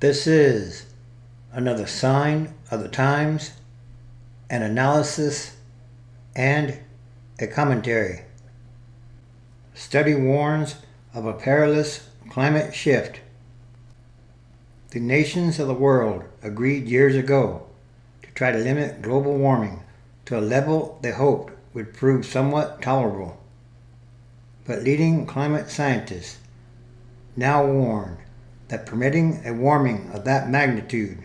This is another sign of the times, an analysis, and a commentary. Study warns of a perilous climate shift. The nations of the world agreed years ago to try to limit global warming to a level they hoped would prove somewhat tolerable. But leading climate scientists now warn that permitting a warming of that magnitude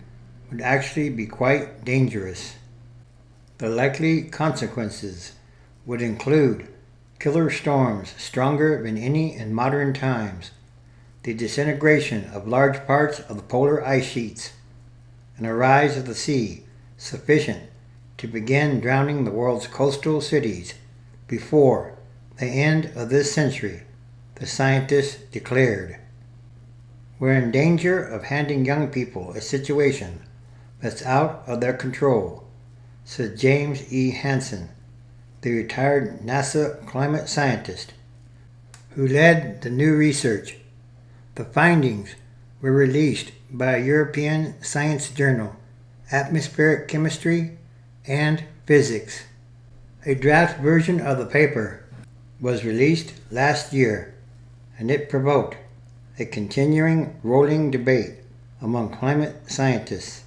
would actually be quite dangerous. The likely consequences would include killer storms stronger than any in modern times, the disintegration of large parts of the polar ice sheets, and a rise of the sea sufficient to begin drowning the world's coastal cities before the end of this century, the scientists declared. We're in danger of handing young people a situation that's out of their control, said James E. Hansen, the retired NASA climate scientist who led the new research. The findings were released by a European science journal, Atmospheric Chemistry and Physics. A draft version of the paper was released last year, and it provoked a continuing rolling debate among climate scientists.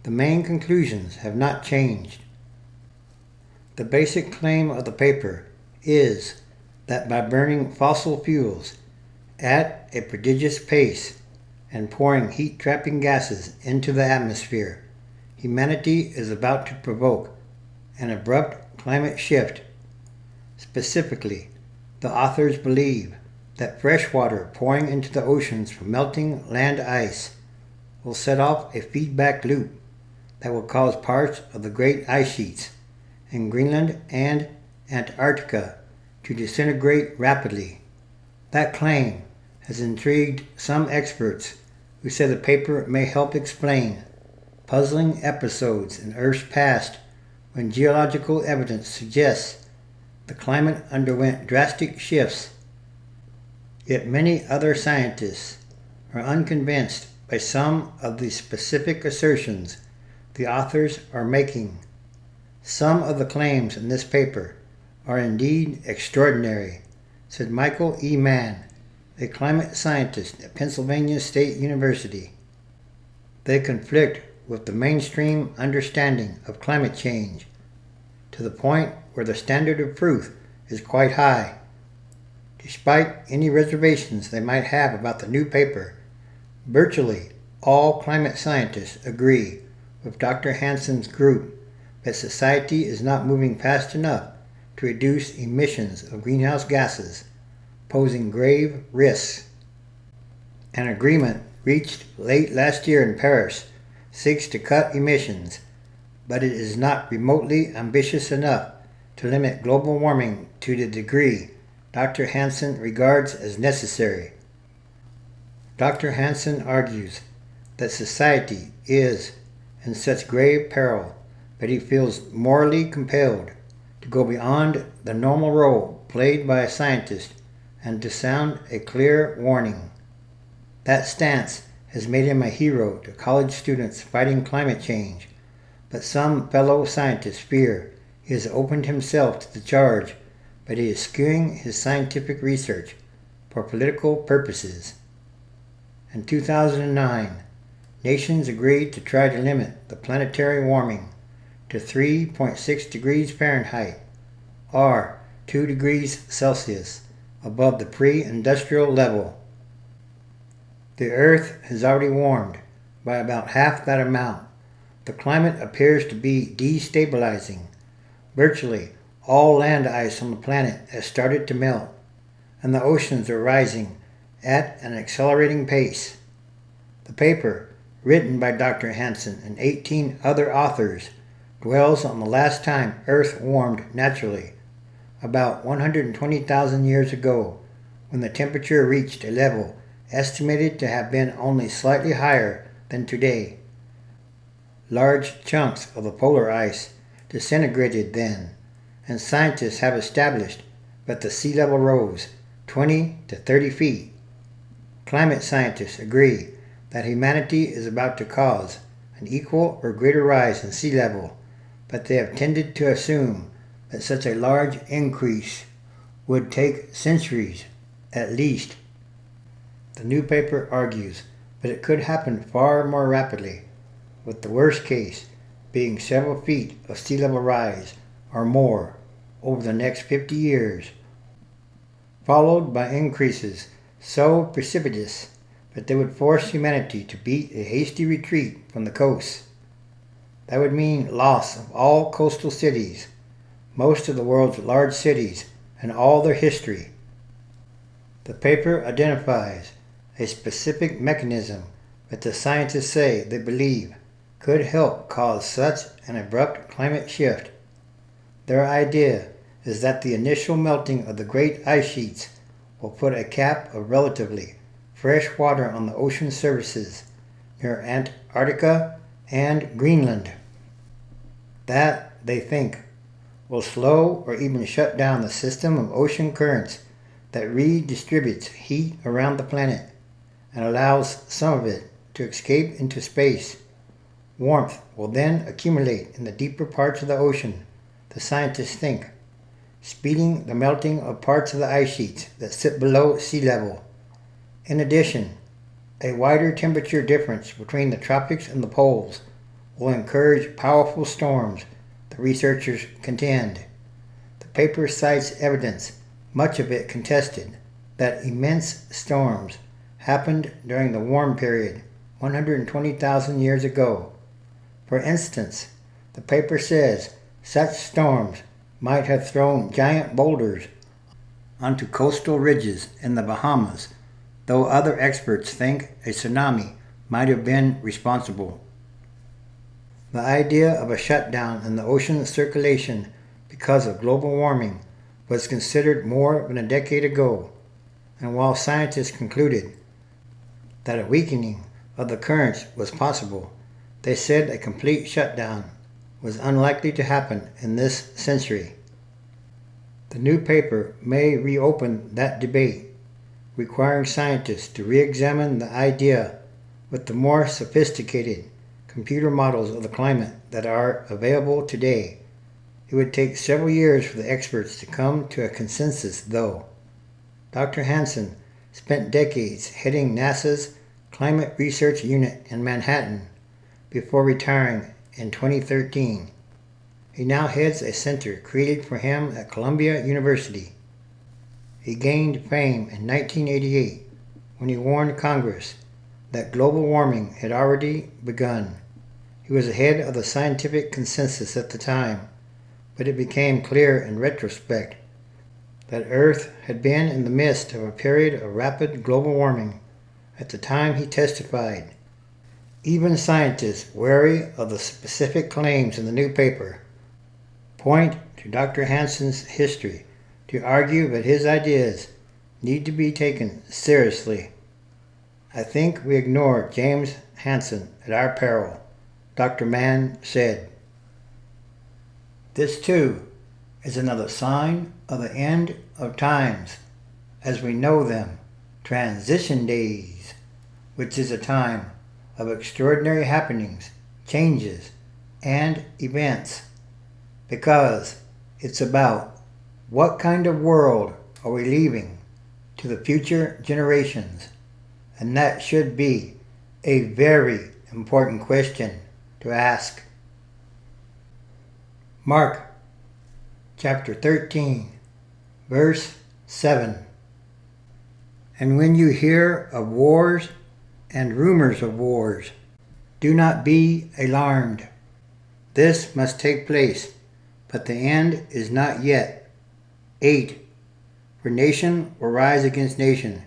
The main conclusions have not changed. The basic claim of the paper is that by burning fossil fuels at a prodigious pace and pouring heat-trapping gases into the atmosphere, humanity is about to provoke an abrupt climate shift. Specifically, the authors believe that fresh water pouring into the oceans from melting land ice will set off a feedback loop that will cause parts of the great ice sheets in Greenland and Antarctica to disintegrate rapidly. That claim has intrigued some experts who say the paper may help explain puzzling episodes in Earth's past when geological evidence suggests the climate underwent drastic shifts. Yet many other scientists are unconvinced by some of the specific assertions the authors are making. Some of the claims in this paper are indeed extraordinary, said Michael E. Mann, a climate scientist at Pennsylvania State University. They conflict with the mainstream understanding of climate change, to the point where the standard of proof is quite high. Despite any reservations they might have about the new paper, virtually all climate scientists agree with Dr. Hansen's group that society is not moving fast enough to reduce emissions of greenhouse gases, posing grave risks. An agreement reached late last year in Paris seeks to cut emissions, but it is not remotely ambitious enough to limit global warming to the degree Dr. Hansen regards as necessary. Dr. Hansen argues that society is in such grave peril that he feels morally compelled to go beyond the normal role played by a scientist and to sound a clear warning. That stance has made him a hero to college students fighting climate change, but some fellow scientists fear he has opened himself to the charge that he is skewing his scientific research for political purposes. In 2009, nations agreed to try to limit the planetary warming to 3.6 degrees Fahrenheit, or 2 degrees Celsius, above the pre-industrial level. The Earth has already warmed by about half that amount. The climate appears to be destabilizing. Virtually all land ice on the planet has started to melt, and the oceans are rising at an accelerating pace. The paper, written by Dr. Hansen and 18 other authors, dwells on the last time Earth warmed naturally, about 120,000 years ago, when the temperature reached a level estimated to have been only slightly higher than today. Large chunks of the polar ice disintegrated then, and scientists have established that the sea level rose 20 to 30 feet. Climate scientists agree that humanity is about to cause an equal or greater rise in sea level, but they have tended to assume that such a large increase would take centuries at least. The new paper argues that it could happen far more rapidly, with the worst case being several feet of sea level rise or more over the next 50 years, followed by increases so precipitous that they would force humanity to beat a hasty retreat from the coast. That would mean loss of all coastal cities, most of the world's large cities, and all their history. The paper identifies a specific mechanism that the scientists say they believe could help cause such an abrupt climate shift. Their idea is that the initial melting of the great ice sheets will put a cap of relatively fresh water on the ocean surfaces near Antarctica and Greenland. That, they think, will slow or even shut down the system of ocean currents that redistributes heat around the planet and allows some of it to escape into space. Warmth will then accumulate in the deeper parts of the ocean, the scientists think, speeding the melting of parts of the ice sheets that sit below sea level. In addition, a wider temperature difference between the tropics and the poles will encourage powerful storms, the researchers contend. The paper cites evidence, much of it contested, that immense storms happened during the warm period 120,000 years ago. For instance, the paper says such storms might have thrown giant boulders onto coastal ridges in the Bahamas, though other experts think a tsunami might have been responsible. The idea of a shutdown in the ocean circulation because of global warming was considered more than a decade ago, and while scientists concluded that a weakening of the currents was possible, they said a complete shutdown was unlikely to happen in this century. The new paper may reopen that debate, requiring scientists to re-examine the idea with the more sophisticated computer models of the climate that are available today. It would take several years for the experts to come to a consensus, though. Dr. Hansen spent decades heading NASA's Climate Research Unit in Manhattan before retiring in 2013. He now heads a center created for him at Columbia University. He gained fame in 1988 when he warned Congress that global warming had already begun. He was ahead of the scientific consensus at the time, but it became clear in retrospect that Earth had been in the midst of a period of rapid global warming at the time he testified. Even scientists wary of the specific claims in the new paper point to Dr. Hansen's history to argue that his ideas need to be taken seriously. I think we ignore James Hansen at our peril, Dr. Mann said. This too is another sign of the end of times as we know them, transition days, which is a time of extraordinary happenings, changes, and events, because it's about what kind of world are we leaving to the future generations, and that should be a very important question to ask. Mark chapter 13, verse 7. And when you hear of wars and rumors of wars, do not be alarmed. This must take place, but the end is not yet. 8. For nation will rise against nation,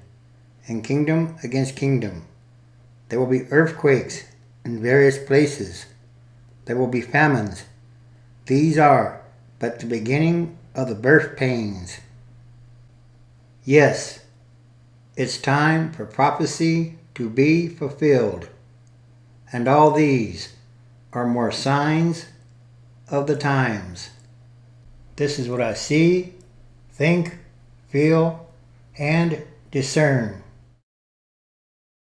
and kingdom against kingdom. There will be earthquakes in various places. There will be famines. These are but the beginning of the birth pains. Yes, it's time for prophecy to be fulfilled, and all these are more signs of the times. This is what I see, think, feel, and discern.